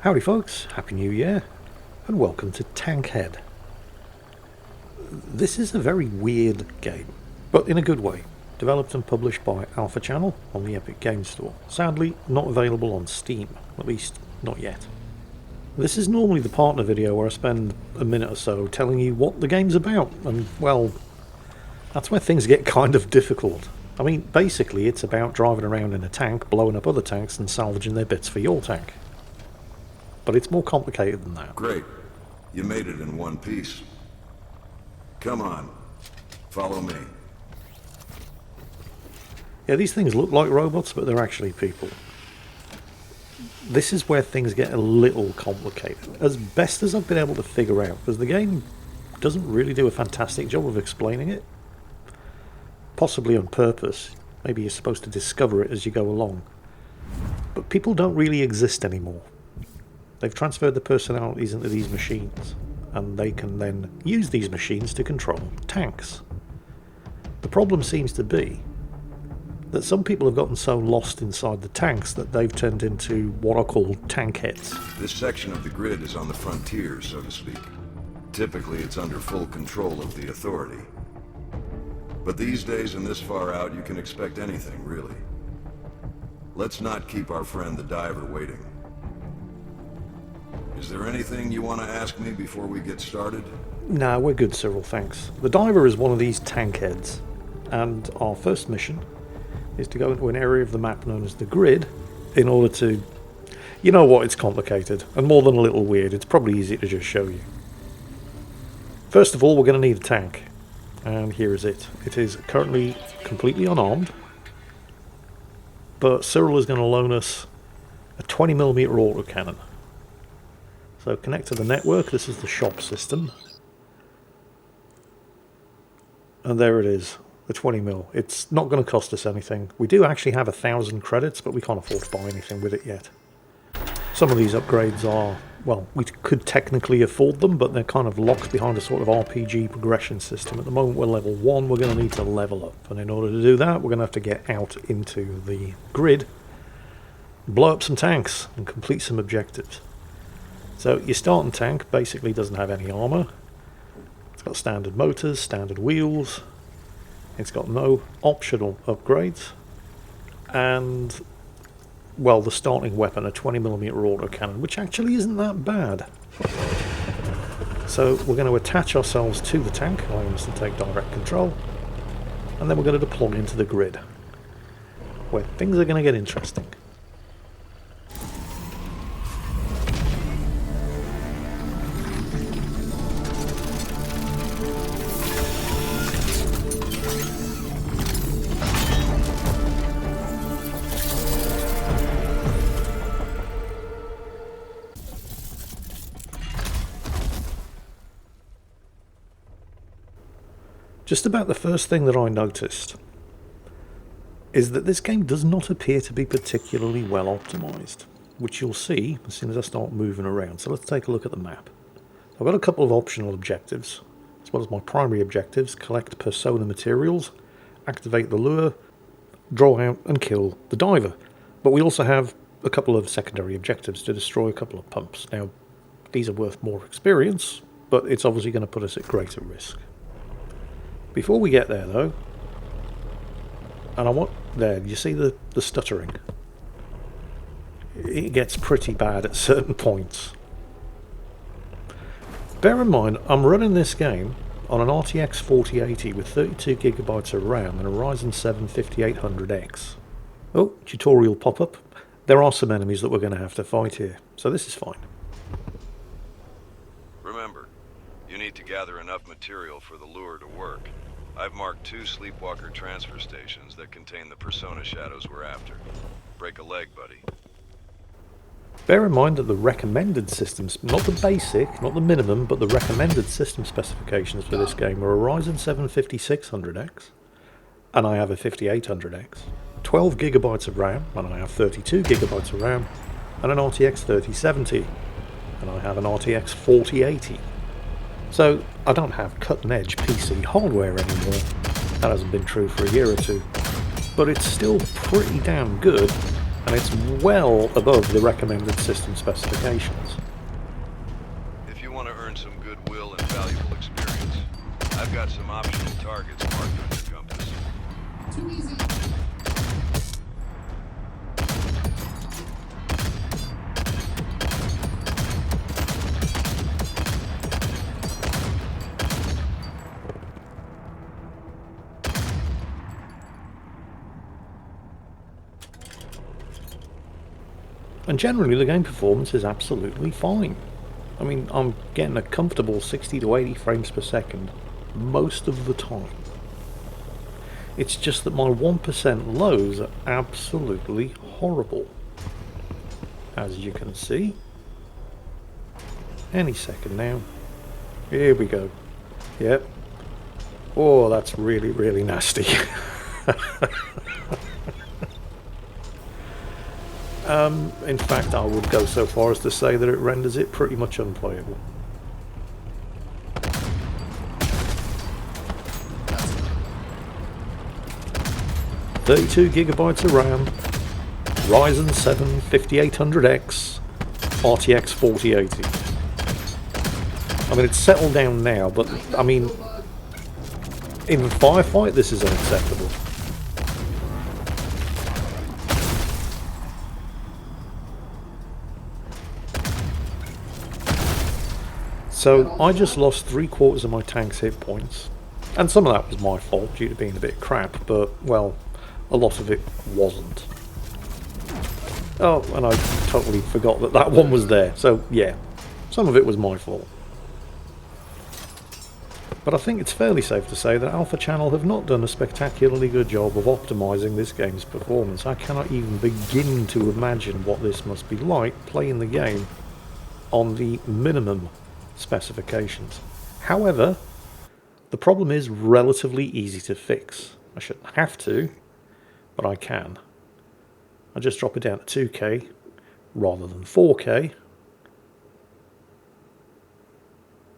Howdy folks, Happy New Year, and welcome to TankHead. This is a very weird game, but in a good way. Developed and published by Alpha Channel on the Epic Games Store. Sadly, not available on Steam, at least not yet. This is normally the partner video where I spend a minute or so telling you what the game's about, and well, that's where things get kind of difficult. I mean, basically it's about driving around in a tank, blowing up other tanks and salvaging their bits for your tank. But it's more complicated than that. Great. You made it in one piece. Come on. Follow me. Yeah, these things look like robots, but they're actually people. This is where things get a little complicated, as best as I've been able to figure out, because the game doesn't really do a fantastic job of explaining it. Possibly on purpose. Maybe you're supposed to discover it as you go along. But people don't really exist anymore. They've transferred the personalities into these machines, and they can then use these machines to control tanks. The problem seems to be that some people have gotten so lost inside the tanks that they've turned into what are called tankheads. This section of the grid is on the frontier, so to speak. Typically, it's under full control of the authority. But these days and this far out, you can expect anything, really. Let's not keep our friend the diver waiting. Is there anything you want to ask me before we get started? Nah, we're good, Cyril, thanks. The diver is one of these tankheads, and our first mission is to go into an area of the map known as the grid in order to... You know what, it's complicated, and more than a little weird. It's probably easy to just show you. First of all, we're going to need a tank, and here is it. It is currently completely unarmed, but Cyril is going to loan us a 20mm autocannon. So connect to the network. This is the shop system. And there it is, the 20mm. It's not going to cost us anything. We do actually have 1,000 credits, but we can't afford to buy anything with it yet. Some of these upgrades are, well, we could technically afford them, but they're kind of locked behind a sort of RPG progression system. At the moment we're level 1, we're going to need to level up. And in order to do that, we're going to have to get out into the grid, blow up some tanks, and complete some objectives. So your starting tank basically doesn't have any armour. It's got standard motors, standard wheels. It's got no optional upgrades. And, well, the starting weapon, a 20mm autocannon, which actually isn't that bad. So we're going to attach ourselves to the tank, allowing us to take direct control. And then we're going to deploy into the grid, where things are going to get interesting. Just about the first thing that I noticed is that this game does not appear to be particularly well optimized, which you'll see as soon as I start moving around. So let's take a look at the map. I've got a couple of optional objectives, as well as my primary objectives: collect persona materials, activate the lure, draw out and kill the diver. But we also have a couple of secondary objectives to destroy a couple of pumps. Now, these are worth more experience, but it's obviously going to put us at greater risk. Before we get there though, and I want there, you see the stuttering? It gets pretty bad at certain points. Bear in mind, I'm running this game on an RTX 4080 with 32GB of RAM and a Ryzen 7 5800X. Oh, tutorial pop-up. There are some enemies that we're going to have to fight here, so this is fine. Remember, you need to gather enough material for the lure to work. I've marked 2 sleepwalker transfer stations that contain the persona shadows we're after. Break a leg, buddy. Bear in mind that the recommended systems, not the basic, not the minimum, but the recommended system specifications for this game are a Ryzen 7 5600X, and I have a 5800X, 12GB of RAM, and I have 32GB of RAM, and an RTX 3070, and I have an RTX 4080. So I don't have cutting-edge PC hardware anymore. That hasn't been true for a year or two. But it's still pretty damn good and it's well above the recommended system specifications. If you want to earn some goodwill and valuable experience, I've got some optional targets marked on your compass. Too easy. And generally the game performance is absolutely fine. I mean, I'm getting a comfortable 60 to 80 frames per second most of the time. It's just that my 1% lows are absolutely horrible. As you can see. Any second now. Here we go. Yep. Oh, that's really, really nasty. In fact, I would go so far as to say that it renders it pretty much unplayable. £32GB of RAM, Ryzen 7 5800X, RTX 4080. I mean, it's settled down now, but I mean, in a firefight, this is unacceptable. So I just lost 3/4 of my tank's hit points, and some of that was my fault due to being a bit crap, but, well, a lot of it wasn't. Oh, and I totally forgot that that one was there, so yeah, some of it was my fault. But I think it's fairly safe to say that Alpha Channel have not done a spectacularly good job of optimising this game's performance. I cannot even begin to imagine what this must be like playing the game on the minimum specifications. However, the problem is relatively easy to fix. I shouldn't have to, but I can. I just drop it down to 2K rather than 4K,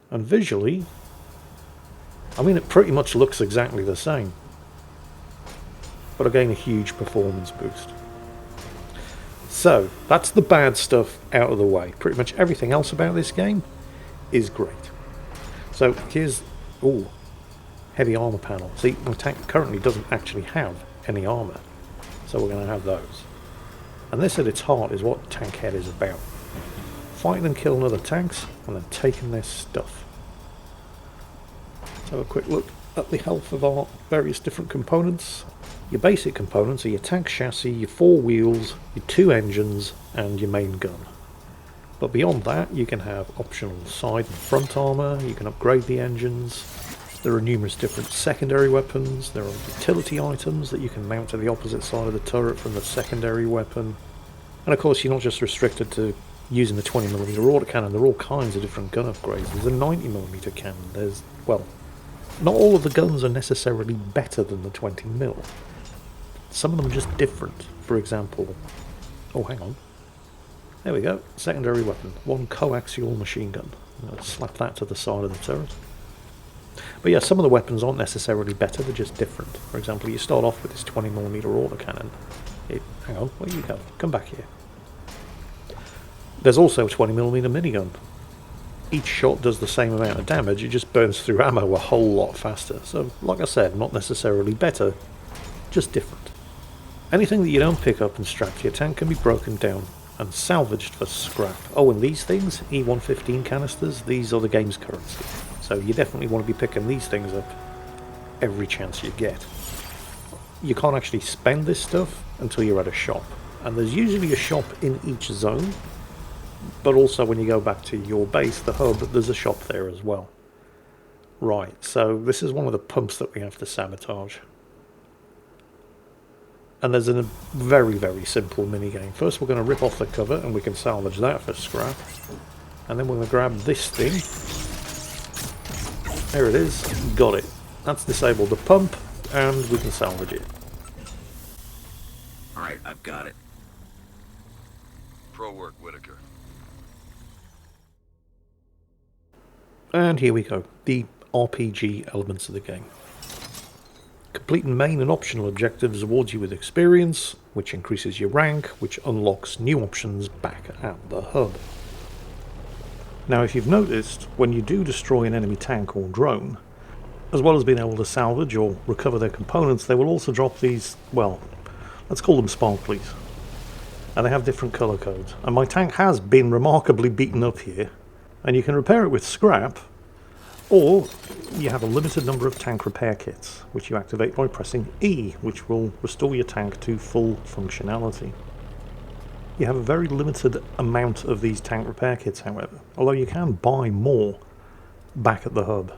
and visually, I mean, it pretty much looks exactly the same, but I gain a huge performance boost. So that's the bad stuff out of the way. Pretty much everything else about this game is great. So here's, ooh, heavy armor panel. See, my tank currently doesn't actually have any armor, so we're going to have those. And this at its heart is what TankHead is about. Fighting and killing other tanks, and then taking their stuff. Let's have a quick look at the health of our various different components. Your basic components are your tank chassis, your 4 wheels, your 2 engines, and your main gun. But beyond that, you can have optional side and front armor, you can upgrade the engines, there are numerous different secondary weapons, there are utility items that you can mount to the opposite side of the turret from the secondary weapon. And of course, you're not just restricted to using the 20mm autocannon, there are all kinds of different gun upgrades. There's a 90mm cannon, there's, well, not all of the guns are necessarily better than the 20mm. Some of them are just different. For example, oh, hang on. There we go, secondary weapon, 1 coaxial machine gun. I'm going to slap that to the side of the turret. But yeah, some of the weapons aren't necessarily better, they're just different. For example, you start off with this 20mm autocannon. Hang on, where you go? Come back here. There's also a 20mm minigun. Each shot does the same amount of damage, it just burns through ammo a whole lot faster. So, like I said, not necessarily better, just different. Anything that you don't pick up and strap to your tank can be broken down and salvaged for scrap. Oh, and these things, E115 canisters, these are the game's currency. So you definitely want to be picking these things up every chance you get. You can't actually spend this stuff until you're at a shop. And there's usually a shop in each zone, but also when you go back to your base, the hub, there's a shop there as well. Right, so this is one of the pumps that we have to sabotage. And there's a very, very simple minigame. First we're going to rip off the cover and we can salvage that for scrap. And then we're going to grab this thing. There it is, got it. That's disabled the pump and we can salvage it. Alright, I've got it. Pro work, Whitaker. And here we go, the RPG elements of the game. Completing main and optional objectives awards you with experience, which increases your rank, which unlocks new options back at the hub. Now, if you've noticed, when you do destroy an enemy tank or drone, as well as being able to salvage or recover their components, they will also drop these, well, let's call them sparklies. And they have different colour codes. And my tank has been remarkably beaten up here, and you can repair it with scrap, or you have a limited number of tank repair kits, which you activate by pressing E, which will restore your tank to full functionality. You have a very limited amount of these tank repair kits, however, although you can buy more back at the hub.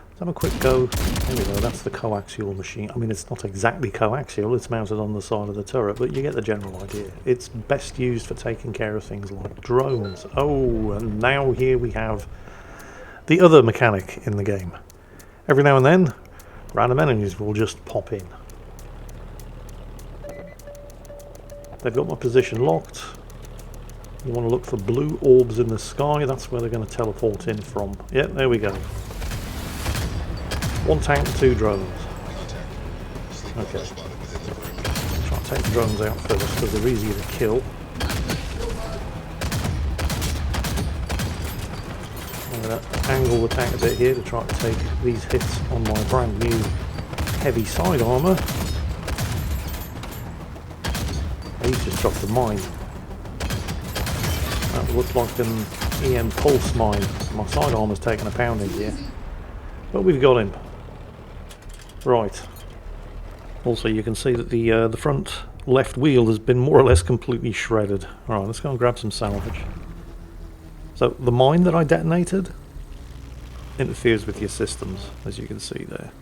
Let's have a quick go. There we go, that's the coaxial machine. I mean, it's not exactly coaxial, it's mounted on the side of the turret, but you get the general idea. It's best used for taking care of things like drones. Oh, and now here we have the other mechanic in the game. Every now and then, random enemies will just pop in. They've got my position locked. You want to look for blue orbs in the sky, that's where they're going to teleport in from. Yep, there we go. One tank, two drones. Okay. Try and take the drones out first because they're easier to kill. I'm going to angle the tank a bit here to try to take these hits on my brand new heavy side armour. He's just dropped a mine. That looked like an EM pulse mine. My side armour's taken a pounding here. But we've got him. Right. Also, you can see that the front left wheel has been more or less completely shredded. Alright, let's go and grab some salvage. So, the mine that I detonated interferes with your systems, as you can see there.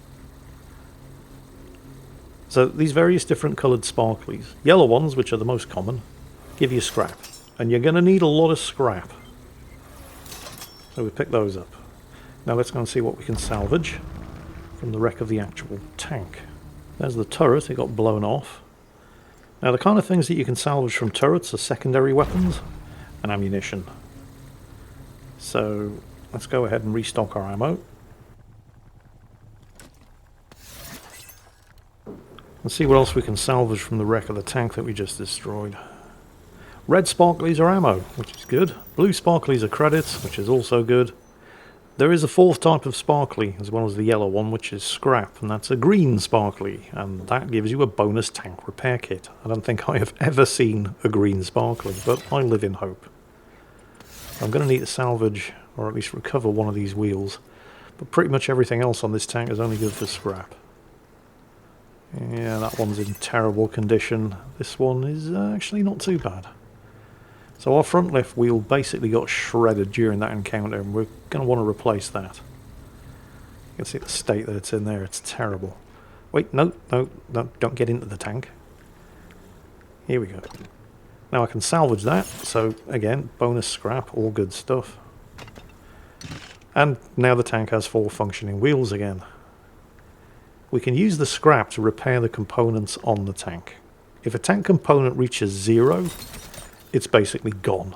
So, these various different coloured sparklies. Yellow ones, which are the most common, give you scrap. And you're going to need a lot of scrap. So we pick those up. Now let's go and see what we can salvage from the wreck of the actual tank. There's the turret, it got blown off. Now the kind of things that you can salvage from turrets are secondary weapons and ammunition. So let's go ahead and restock our ammo. And see what else we can salvage from the wreck of the tank that we just destroyed. Red sparklies are ammo, which is good. Blue sparklies are credits, which is also good. There is a fourth type of sparkly, as well as the yellow one, which is scrap, and that's a green sparkly, and that gives you a bonus tank repair kit. I don't think I have ever seen a green sparkly, but I live in hope. I'm going to need to salvage, or at least recover one of these wheels, but pretty much everything else on this tank is only good for scrap. Yeah, that one's in terrible condition. This one is actually not too bad. So our front left wheel basically got shredded during that encounter, and we're going to want to replace that. You can see the state that it's in there, it's terrible. Wait, no, don't get into the tank. Here we go. Now I can salvage that, so again, bonus scrap, all good stuff. And now the tank has 4 functioning wheels again. We can use the scrap to repair the components on the tank. If a tank component reaches 0, it's basically gone.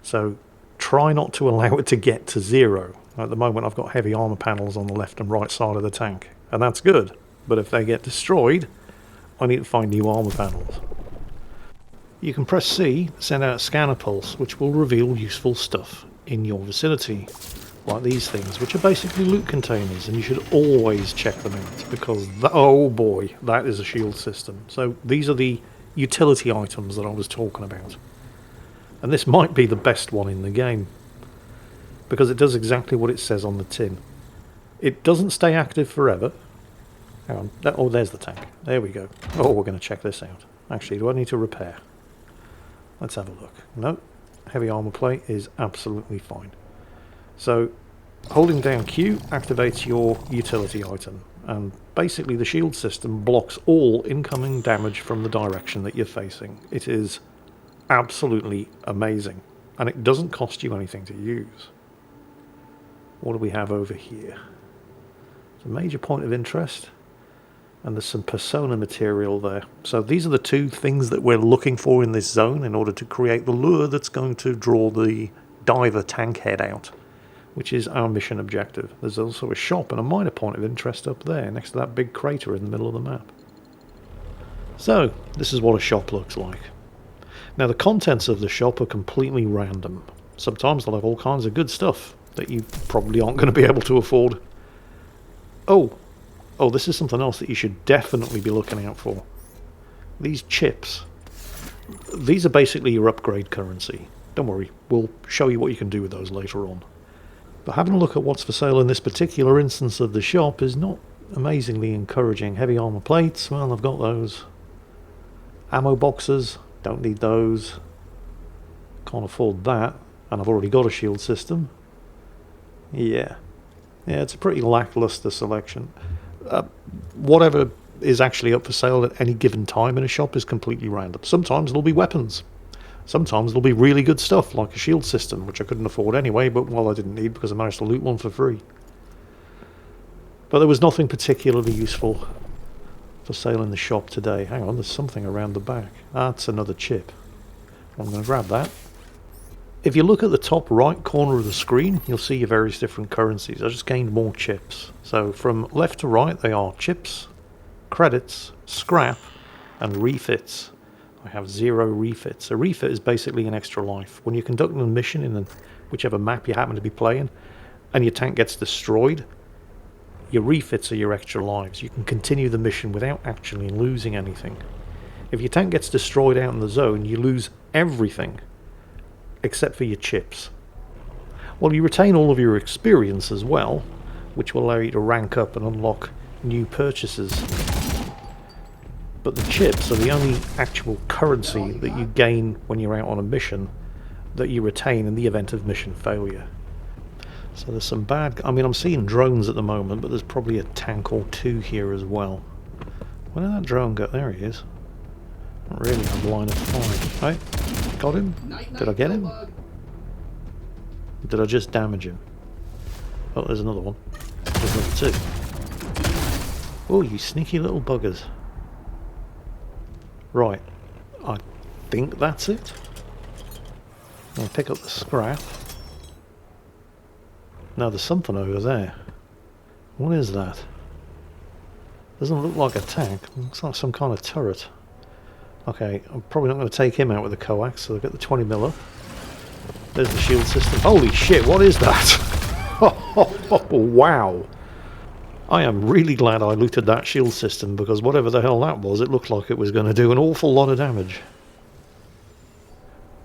So try not to allow it to get to 0. At the moment I've got heavy armor panels on the left and right side of the tank, and that's good. But if they get destroyed, I need to find new armor panels. You can press C, send out a scanner pulse, which will reveal useful stuff in your vicinity. Like these things, which are basically loot containers, and you should always check them out, because, oh boy, that is a shield system. So these are the utility items that I was talking about. And this might be the best one in the game, because it does exactly what it says on the tin. It doesn't stay active forever. Hang on, oh, there's the tank. There we go. Oh, we're going to check this out. Actually, do I need to repair? Let's have a look. No, heavy armor plate is absolutely fine. So, holding down Q activates your utility item, and basically the shield system blocks all incoming damage from the direction that you're facing. It is absolutely amazing, and it doesn't cost you anything to use. What do we have over here? It's a major point of interest, and there's some persona material there. So these are the 2 things that we're looking for in this zone in order to create the lure that's going to draw the diver TankHead out. which is our mission objective. There's also a shop and a minor point of interest up there, next to that big crater in the middle of the map. So, this is what a shop looks like. Now, the contents of the shop are completely random. Sometimes they'll have all kinds of good stuff that you probably aren't going to be able to afford. Oh, this is something else that you should definitely be looking out for. These chips. These are basically your upgrade currency. Don't worry, we'll show you what you can do with those later on. But having a look at what's for sale in this particular instance of the shop is not amazingly encouraging. Heavy armor plates, well, I've got those. Ammo boxes, don't need those. Can't afford that, and I've already got a shield system. Yeah, it's a pretty lackluster selection. Whatever is actually up for sale at any given time in a shop is completely random. Sometimes there'll be weapons. Sometimes there'll be really good stuff, like a shield system, which I couldn't afford anyway, but well, I didn't need because I managed to loot one for free. But there was nothing particularly useful for sale in the shop today. Hang on, there's something around the back. That's another chip. I'm going to grab that. If you look at the top right corner of the screen, you'll see your various different currencies. I just gained more chips. So from left to right, they are chips, credits, scrap, and refits. I have 0 refits. A refit is basically an extra life. When you're conducting a mission in whichever map you happen to be playing, and your tank gets destroyed, your refits are your extra lives. You can continue the mission without actually losing anything. If your tank gets destroyed out in the zone, you lose everything, except for your chips. Well, you retain all of your experience as well, which will allow you to rank up and unlock new purchases. But the chips are the only actual currency that you gain when you're out on a mission that you retain in the event of mission failure. So there's some bad... I mean, I'm seeing drones at the moment, but there's probably a tank or two here as well. Where did that drone go? There he is. Not really on line of fire. Right, got him? Did I get him? Did I just damage him? Oh, there's another one. There's another two. Oh, you sneaky little buggers. Right, I think that's it. I'll pick up the scrap. Now there's something over there. What is that? Doesn't look like a tank. Looks like some kind of turret. Okay, I'm probably not going to take him out with the coax, so I'll get the 20 miller. There's the shield system. Holy shit, what is that? Wow. I am really glad I looted that shield system, because whatever the hell that was, it looked like it was going to do an awful lot of damage.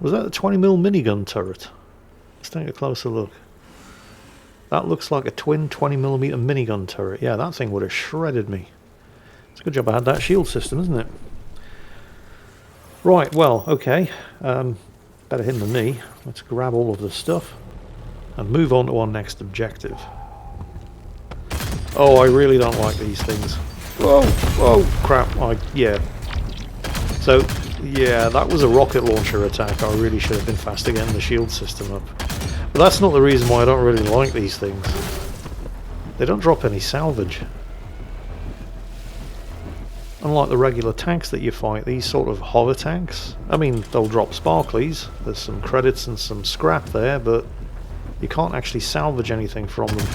Was that the 20mm minigun turret? Let's take a closer look. That looks like a twin 20mm minigun turret. Yeah, that thing would have shredded me. It's a good job I had that shield system, isn't it? Right, well, okay. Better him than me. Let's grab all of the stuff and move on to our next objective. Oh, I really don't like these things. Whoa, crap. Yeah. So, yeah, that was a rocket launcher attack. I really should have been faster getting the shield system up. But that's not the reason why I don't really like these things. They don't drop any salvage. Unlike the regular tanks that you fight, these sort of hover tanks, I mean, they'll drop sparklies. There's some credits and some scrap there, but you can't actually salvage anything from them,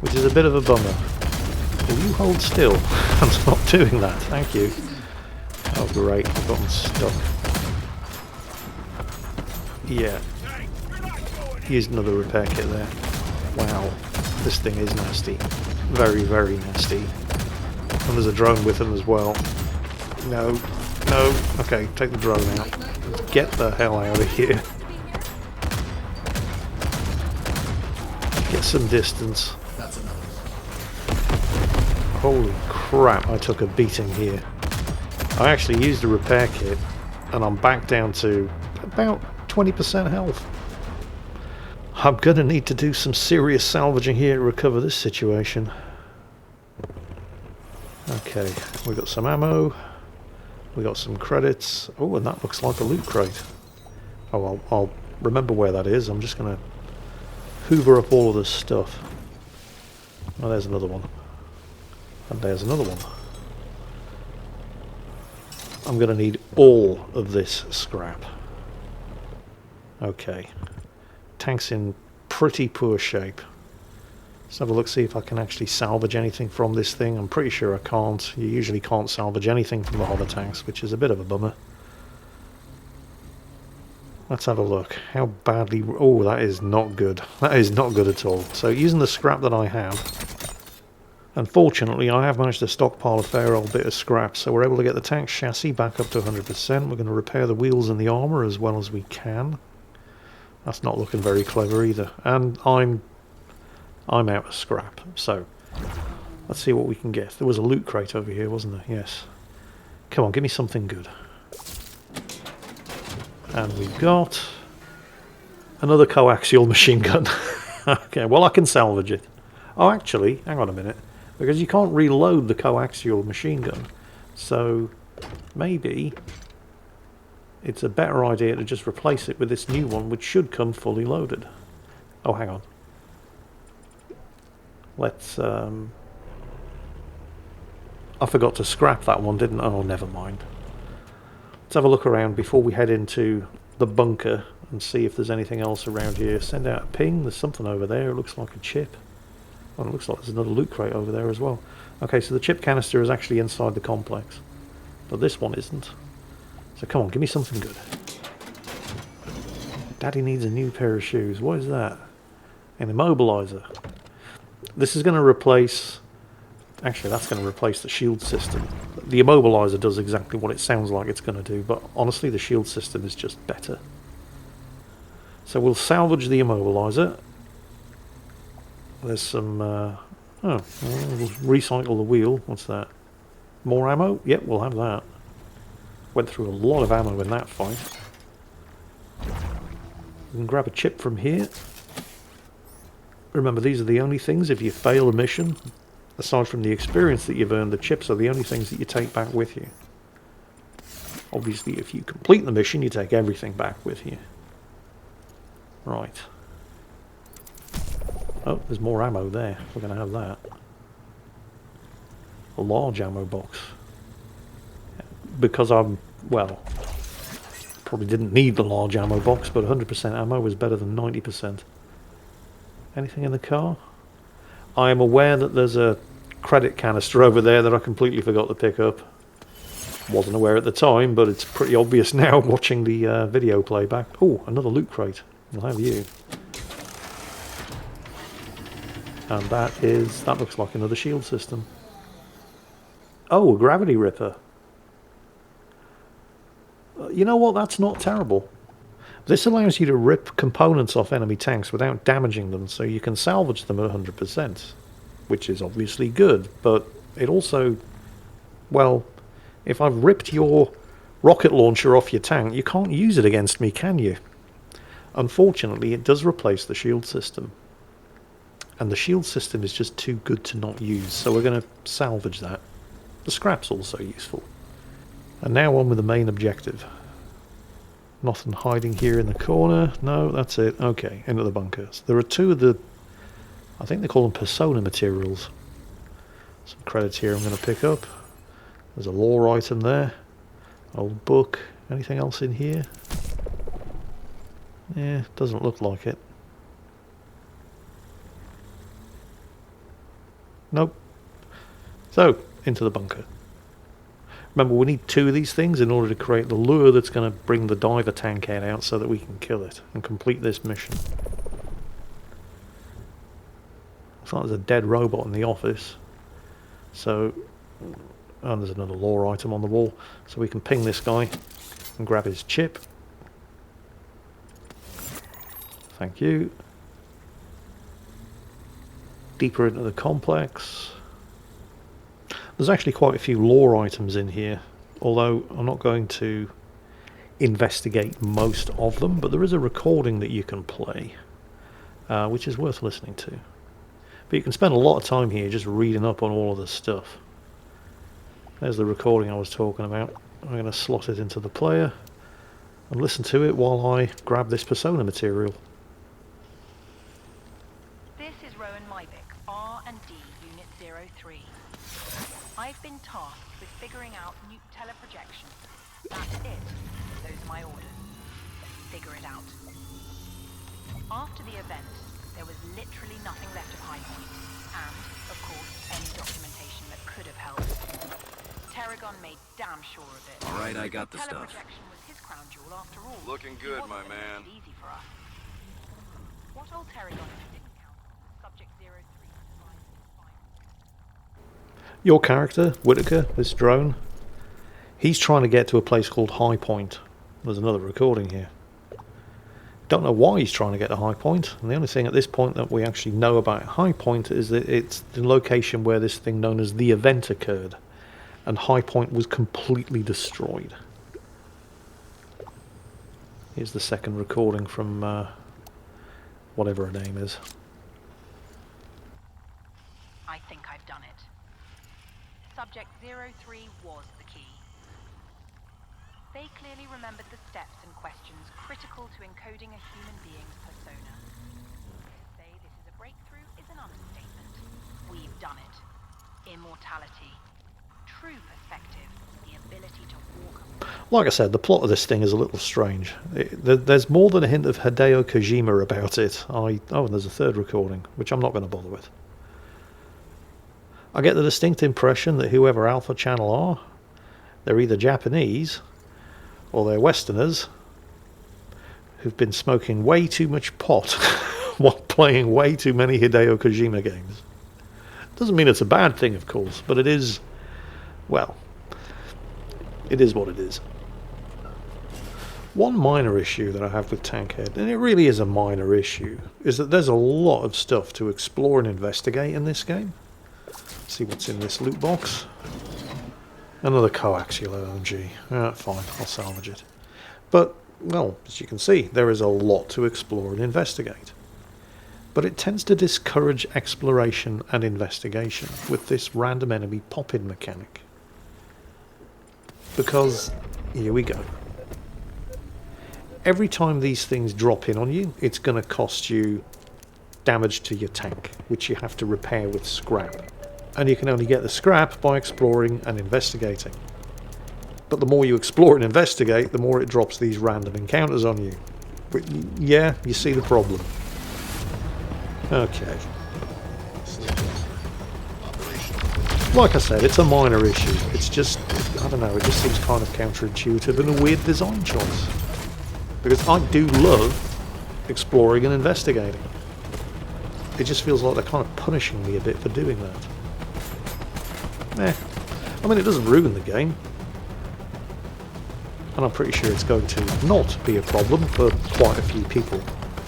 which is a bit of a bummer. Will you hold still? I'm not doing that, thank you. Oh great, I've gotten stuck. Yeah. Used another repair kit there. Wow, this thing is nasty. Very, very nasty. And there's a drone with him as well. No, no. Okay, take the drone out. Get the hell out of here. Get some distance. Holy crap, I took a beating here. I actually used a repair kit and I'm back down to about 20% health. I'm gonna need to do some serious salvaging here to recover this situation. Okay, we got some ammo, we got some credits. Oh, and that looks like a loot crate. Oh, I'll remember where that is. I'm just gonna hoover up all of this stuff. Oh, there's another one. And there's another one. I'm gonna need all of this scrap. Okay. Tank's in pretty poor shape. Let's have a look, see if I can actually salvage anything from this thing. I'm pretty sure I can't. You usually can't salvage anything from the hover tanks, which is a bit of a bummer. Let's have a look. How badly... Oh, that is not good. That is not good at all. So using the scrap that I have, unfortunately I have managed to stockpile a fair old bit of scrap, so we're able to get the tank chassis back up to 100%. We're going to repair the wheels and the armour as well as we can. That's not looking very clever either. And I'm out of scrap, so let's see what we can get. There was a loot crate over here, wasn't there? Yes. Come on, give me something good. And we've got another coaxial machine gun. Okay, well I can salvage it. Oh, actually, hang on a minute. Because you can't reload the coaxial machine gun. So maybe it's a better idea to just replace it with this new one, which should come fully loaded. Oh, hang on. Let's... I forgot to scrap that one, didn't I? Oh, never mind. Let's have a look around before we head into the bunker and see if there's anything else around here. Send out a ping. There's something over there. It looks like a chip. Oh, it looks like there's another loot crate over there as well. Okay, so the chip canister is actually inside the complex. But this one isn't. So come on, give me something good. Daddy needs a new pair of shoes. What is that? An immobilizer. This is going to replace... Actually, that's going to replace the shield system. The immobilizer does exactly what it sounds like it's going to do, but honestly, the shield system is just better. So we'll salvage the immobilizer. There's some... oh, we'll recycle the wheel. What's that? More ammo? Yep, we'll have that. Went through a lot of ammo in that fight. We can grab a chip from here. Remember, these are the only things, if you fail a mission, aside from the experience that you've earned, the chips are the only things that you take back with you. Obviously, if you complete the mission, you take everything back with you. Right. Oh, there's more ammo there. We're going to have that. A large ammo box. Because I'm, well, probably didn't need the large ammo box, but 100% ammo was better than 90%. Anything in the car? I am aware that there's a credit canister over there that I completely forgot to pick up. Wasn't aware at the time, but it's pretty obvious now watching the video playback. Oh, another loot crate. We'll have you. And that looks like another shield system. Oh, a gravity ripper. You know what? That's not terrible. This allows you to rip components off enemy tanks without damaging them, so you can salvage them at 100%, which is obviously good, but it also, well, if I've ripped your rocket launcher off your tank, you can't use it against me, can you? Unfortunately, it does replace the shield system, and the shield system is just too good to not use, so we're going to salvage that. The scrap's also useful. And now on with the main objective. Nothing hiding here in the corner. No, that's it. Okay, into the bunkers. There are two of the... I think they call them persona materials. Some credits here I'm going to pick up. There's a lore item there. Old book. Anything else in here? Yeah, doesn't look like it. Nope. So, into the bunker. Remember, we need two of these things in order to create the lure that's going to bring the diver TankHead out so that we can kill it and complete this mission. Looks like there's a dead robot in the office. So, and there's another lore item on the wall. So we can ping this guy and grab his chip. Thank you. Deeper into the complex. There's actually quite a few lore items in here, although I'm not going to investigate most of them, but there is a recording that you can play, which is worth listening to. But you can spend a lot of time here just reading up on all of this stuff. There's the recording I was talking about. I'm going to slot it into the player and listen to it while I grab this persona material. This is Rowan Myvick, R&D Unit 03. I've been tasked with figuring out nuke teleprojection. That's it. Those are my orders. Figure it out. After the event, There was literally nothing left of High Point, and, of course, any documentation that could have helped. Tarragon made damn sure of it. All right, I got the stuff. Teleprojection was his crown jewel after all. Looking He good, wasn't my gonna make man. it easy for us. What old Tarragon didn't count was Subject 03. Your character, Whitaker, this drone, he's trying to get to a place called High Point. There's another recording here. Don't know why he's trying to get to High Point, and the only thing at this point that we actually know about High Point is that it's the location where this thing known as the event occurred, and High Point was completely destroyed. Here's the second recording from whatever her name is. I think I've done it. Subject 03 was the key. They clearly remembered the steps and questions critical to encoding a human being's persona. To say this is a breakthrough is an understatement. We've done it. Immortality. True perspective. The ability to walk. Like I said, the plot of this thing is a little strange. There's more than a hint of Hideo Kojima about it. Oh, and there's a third recording, which I'm not going to bother with. I get the distinct impression that whoever Alpha Channel are, they're either Japanese or they're Westerners who've been smoking way too much pot while playing way too many Hideo Kojima games. Doesn't mean it's a bad thing, of course, but it is, well, it is what it is. One minor issue that I have with TankHead, and it really is a minor issue, is that there's a lot of stuff to explore and investigate in this game. Let's see what's in this loot box. Another coaxial LMG. Fine, I'll salvage it. But, well, as you can see, there is a lot to explore and investigate. But it tends to discourage exploration and investigation with this random enemy pop-in mechanic. Because, here we go. Every time these things drop in on you, it's going to cost you damage to your tank, which you have to repair with scrap. And you can only get the scrap by exploring and investigating. But the more you explore and investigate, the more it drops these random encounters on you. But yeah, you see the problem. Okay. Like I said, it's a minor issue. It's just, I don't know, it just seems kind of counterintuitive and a weird design choice. Because I do love exploring and investigating. It just feels like they're kind of punishing me a bit for doing that. I mean, it doesn't ruin the game. And I'm pretty sure it's going to not be a problem for quite a few people.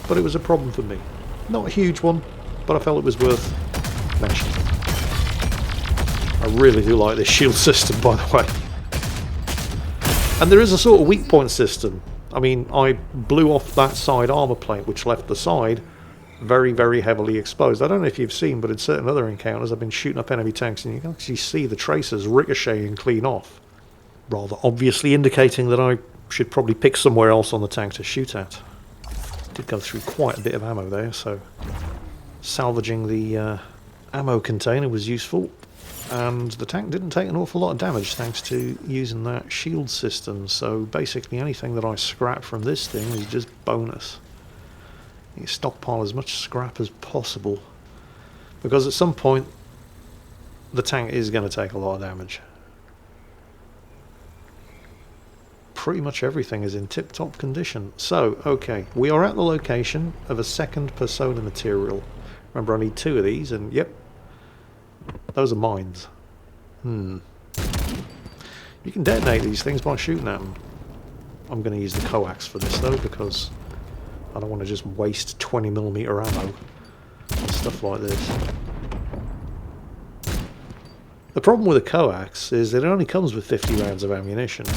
But it was a problem for me. Not a huge one, but I felt it was worth mentioning. I really do like this shield system, by the way. And there is a sort of weak point system. I mean, I blew off that side armor plate, which left the side very, very heavily exposed. I don't know if you've seen, but in certain other encounters I've been shooting up enemy tanks and you can actually see the tracers ricocheting clean off. Rather obviously indicating that I should probably pick somewhere else on the tank to shoot at. Did go through quite a bit of ammo there, so salvaging the ammo container was useful. And the tank didn't take an awful lot of damage thanks to using that shield system, so basically anything that I scrap from this thing is just bonus. You stockpile as much scrap as possible, because at some point the tank is going to take a lot of damage. Pretty much everything is in tip-top condition. So, okay, we are at the location of a second persona material. Remember, I need 2 of these, and yep, those are mines. You can detonate these things by shooting at them. I'm going to use the coax for this though, because I don't want to just waste 20mm ammo on stuff like this. The problem with a coax is that it only comes with 50 rounds of ammunition.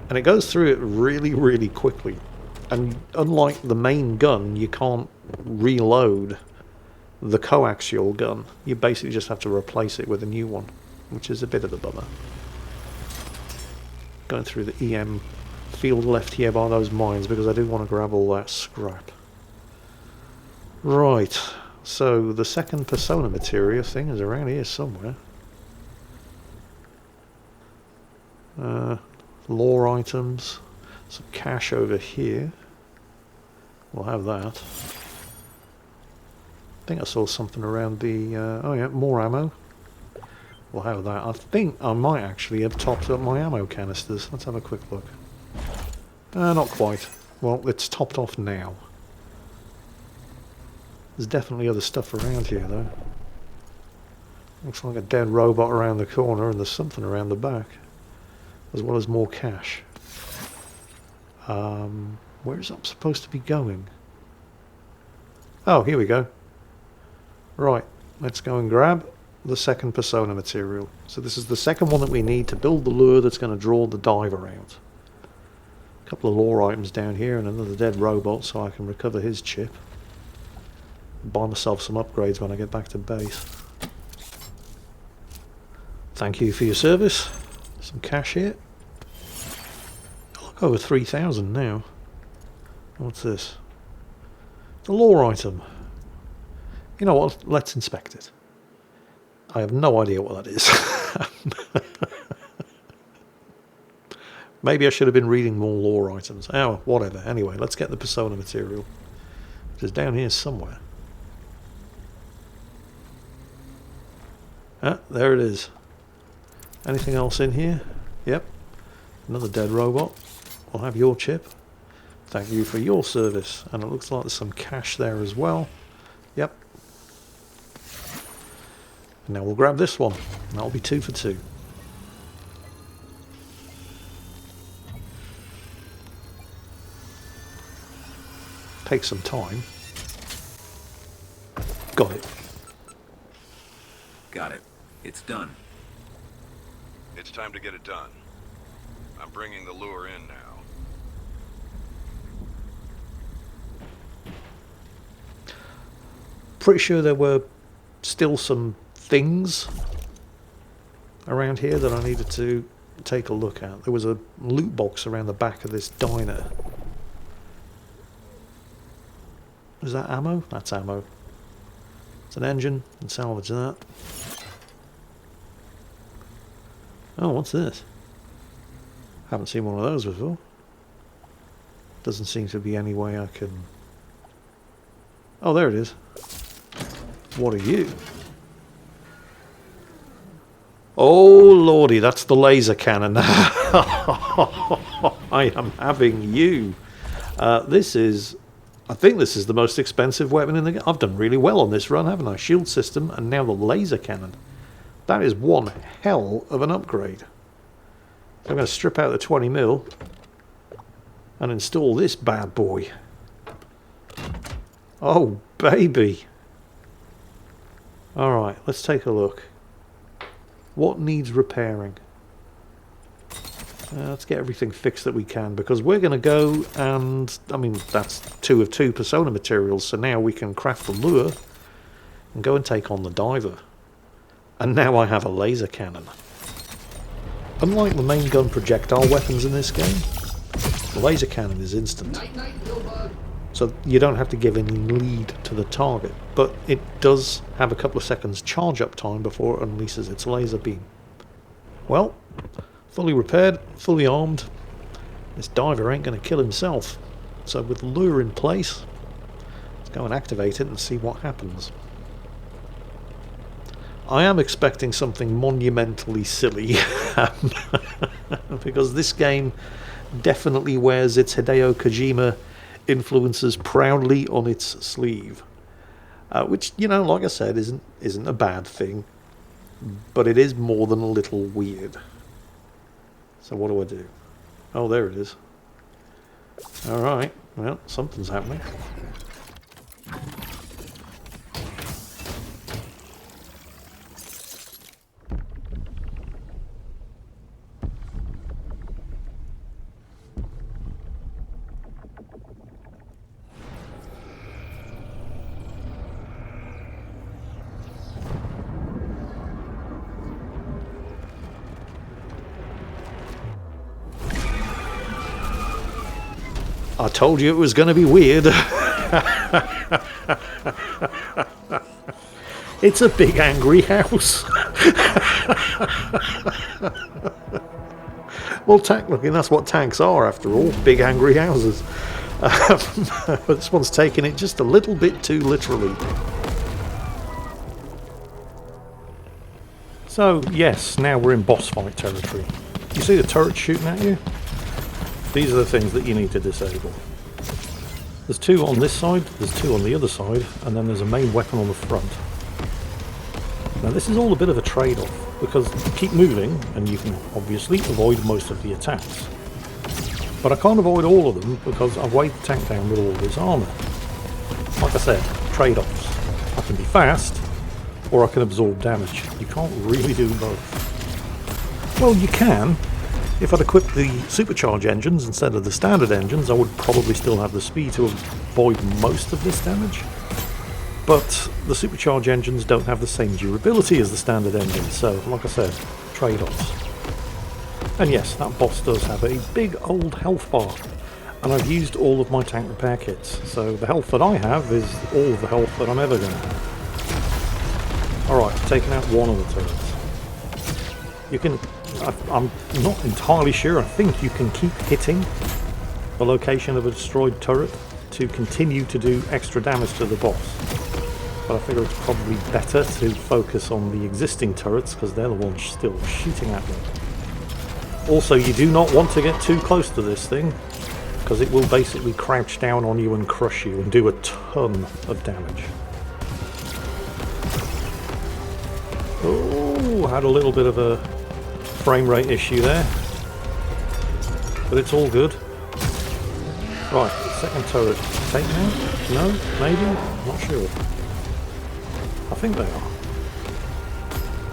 And it goes through it really, really quickly. And unlike the main gun, you can't reload the coaxial gun. You basically just have to replace it with a new one, which is a bit of a bummer. Going through the EM field left here by those mines because I do want to grab all that scrap. Right, so the second persona material thing is around here somewhere. Lore items, some cash over here. We'll have that. I think I saw something around the... oh yeah, more ammo. We'll have that. I think I might actually have topped up my ammo canisters. Let's have a quick look. Not quite. Well, it's topped off now. There's definitely other stuff around here, though. Looks like a dead robot around the corner, and there's something around the back. As well as more cash. Where's that supposed to be going? Oh, here we go. Right, let's go and grab the second persona material. So this is the second one that we need to build the lure that's going to draw the diver out. A couple of lore items down here and another dead robot so I can recover his chip. Buy myself some upgrades when I get back to base. Thank you for your service. Some cash here. Look, over 3,000 now. What's this? A lore item. You know what? Let's inspect it. I have no idea what that is. Maybe I should have been reading more lore items. Oh, whatever. Anyway, let's get the persona material. Which is down here somewhere. Ah, there it is. Anything else in here? Yep. Another dead robot. I'll have your chip. Thank you for your service. And it looks like there's some cash there as well. Yep. And now we'll grab this one. That'll be 2 for 2. Take some time. Got it. Got it. It's done. It's time to get it done. I'm bringing the lure in now. Pretty sure there were still some things around here that I needed to take a look at. There was a loot box around the back of this diner. Is that ammo? That's ammo. It's an engine. And salvage that. Oh, what's this? Haven't seen one of those before. Doesn't seem to be any way I can... Oh, there it is. What are you? Oh, lordy, that's the laser cannon. I am having you. This is... I think this is the most expensive weapon in the game. I've done really well on this run, haven't I? Shield system and now the laser cannon. That is one hell of an upgrade. So I'm going to strip out the 20mm and install this bad boy. Oh, baby. Alright, let's take a look. What needs repairing? Let's get everything fixed that we can, because we're going to go and... I mean, that's 2 of 2 persona materials, so now we can craft the lure and go and take on the diver. And now I have a laser cannon. Unlike the main gun projectile weapons in this game, the laser cannon is instant. So you don't have to give any lead to the target, but it does have a couple of seconds charge up time before it unleashes its laser beam. Well, fully repaired, fully armed, this diver ain't going to kill himself. So with the lure in place, let's go and activate it and see what happens. I am expecting something monumentally silly, because this game definitely wears its Hideo Kojima influences proudly on its sleeve. Which, you know, like I said, isn't a bad thing, but it is more than a little weird. So what do I do? Oh, there it is. Alright, well, something's happening. I told you it was going to be weird. It's a big angry house. Well, looking, that's what tanks are after all, big angry houses. But this one's taking it just a little bit too literally. So yes, now we're in boss fight territory. You see the turrets shooting at you? These are the things that you need to disable. There's two on this side, there's two on the other side, and then there's a main weapon on the front. Now this is all a bit of a trade-off, because you keep moving, and you can obviously avoid most of the attacks. But I can't avoid all of them, because I've weighed the tank down with all this armour. Like I said, trade-offs. I can be fast, or I can absorb damage. You can't really do both. Well, you can. If I'd equipped the supercharge engines instead of the standard engines, I would probably still have the speed to avoid most of this damage. But the supercharge engines don't have the same durability as the standard engines, so like I said, trade-offs. And yes, that boss does have a big old health bar, and I've used all of my tank repair kits, so the health that I have is all of the health that I'm ever going to have. Alright, taking out one of the turrets. You can... I'm not entirely sure, I think you can keep hitting the location of a destroyed turret to continue to do extra damage to the boss. But I figure it's probably better to focus on the existing turrets because they're the ones still shooting at me. Also, you do not want to get too close to this thing because it will basically crouch down on you and crush you and do a ton of damage. Oh, had a little bit of a frame rate issue there, but it's all good. Right, second turret taken out? No? Maybe? Not sure. I think they are.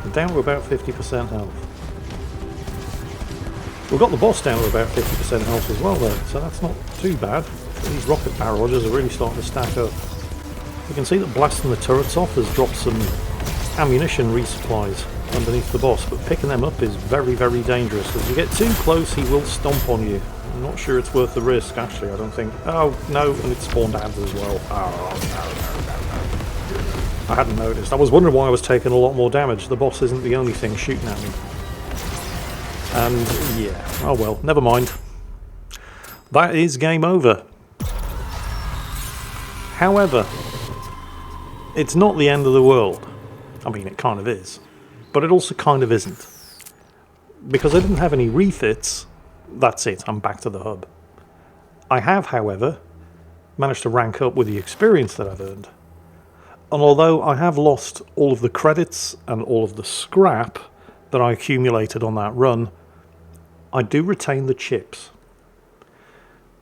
They're down to about 50% health. We've got the boss down to about 50% health as well though, so that's not too bad. These rocket barrages are really starting to stack up. You can see that blasting the turrets off has dropped some ammunition resupplies underneath the boss, but picking them up is very, very dangerous. As you get too close, he will stomp on you. I'm not sure it's worth the risk, actually, I don't think. Oh, no, and it spawned ads as well. Oh, no. I hadn't noticed. I was wondering why I was taking a lot more damage. The boss isn't the only thing shooting at me. And, yeah, oh well, never mind. That is game over. However, it's not the end of the world. I mean, it kind of is. But it also kind of isn't. Because I didn't have any refits, that's it, I'm back to the hub. I have, however, managed to rank up with the experience that I've earned. And although I have lost all of the credits and all of the scrap that I accumulated on that run, I do retain the chips.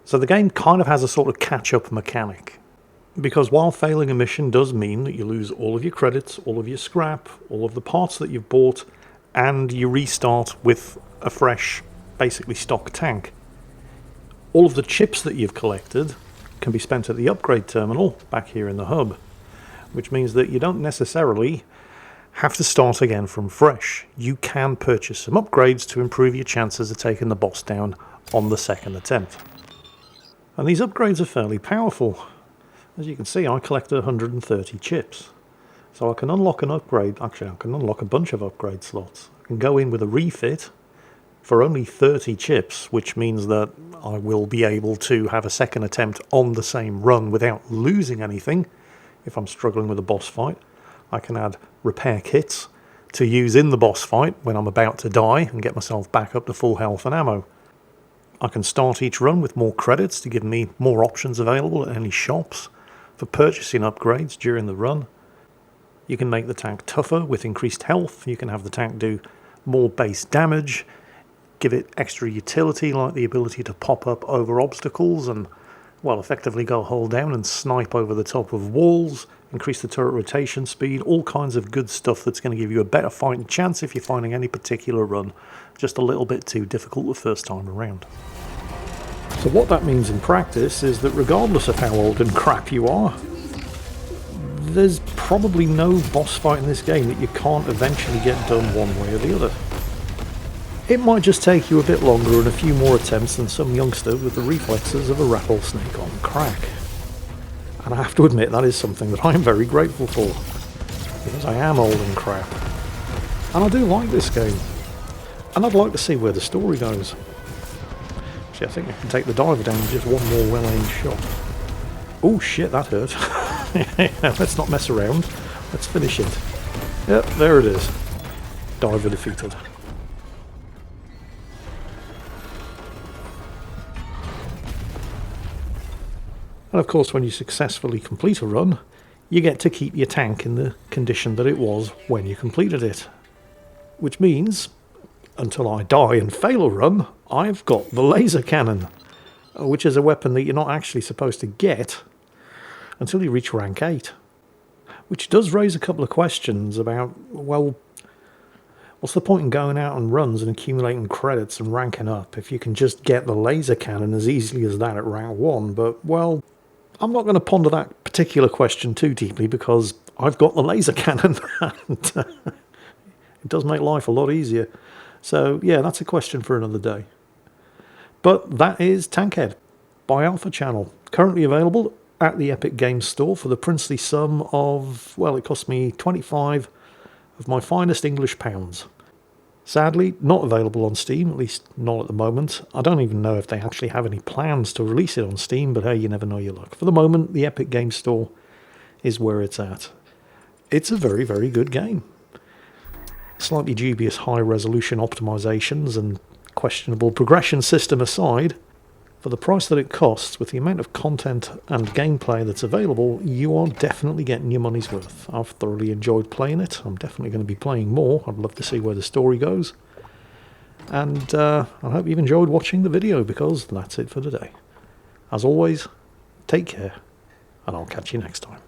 So the game kind of has a sort of catch-up mechanic. Because while failing a mission does mean that you lose all of your credits, all of your scrap, all of the parts that you've bought, and you restart with a fresh, basically stock tank, all of the chips that you've collected can be spent at the upgrade terminal back here in the hub, which means that you don't necessarily have to start again from fresh. You can purchase some upgrades to improve your chances of taking the boss down on the second attempt. And these upgrades are fairly powerful. As you can see, I collected 130 chips. So I can unlock an upgrade, actually I can unlock a bunch of upgrade slots. I can go in with a refit for only 30 chips, which means that I will be able to have a second attempt on the same run without losing anything if I'm struggling with a boss fight. I can add repair kits to use in the boss fight when I'm about to die and get myself back up to full health and ammo. I can start each run with more credits to give me more options available at any shops for purchasing upgrades during the run. You can make the tank tougher with increased health. You can have the tank do more base damage, give it extra utility like the ability to pop up over obstacles and, well, effectively go hold down and snipe over the top of walls, increase the turret rotation speed, all kinds of good stuff that's going to give you a better fighting chance if you're finding any particular run just a little bit too difficult the first time around. So what that means in practice is that regardless of how old and crap you are, there's probably no boss fight in this game that you can't eventually get done one way or the other. It might just take you a bit longer and a few more attempts than some youngster with the reflexes of a rattlesnake on crack. And I have to admit that is something that I am very grateful for, because I am old and crap. And I do like this game. And I'd like to see where the story goes. I think I can take the diver down with just one more well-aimed shot. Oh shit, that hurt. Let's not mess around. Let's finish it. Yep, there it is. Diver defeated. And of course, when you successfully complete a run, you get to keep your tank in the condition that it was when you completed it. Which means, until I die and fail a run, I've got the laser cannon, which is a weapon that you're not actually supposed to get until you reach rank 8. Which does raise a couple of questions about, well, what's the point in going out on runs and accumulating credits and ranking up if you can just get the laser cannon as easily as that at rank 1? But, well, I'm not going to ponder that particular question too deeply because I've got the laser cannon and it does make life a lot easier. So, yeah, that's a question for another day. But that is TankHead by Alpha Channel, currently available at the Epic Games Store for the princely sum of, well, it cost me 25 of my finest English pounds. Sadly, not available on Steam, at least not at the moment. I don't even know if they actually have any plans to release it on Steam, but hey, you never know your luck. For the moment, the Epic Games Store is where it's at. It's a very, very good game. Slightly dubious high-resolution optimizations and questionable progression system aside, for the price that it costs, with the amount of content and gameplay that's available, you are definitely getting your money's worth. I've thoroughly enjoyed playing it. I'm definitely going to be playing more. I'd love to see where the story goes. And I hope you've enjoyed watching the video, because that's it for today. As always, take care, and I'll catch you next time.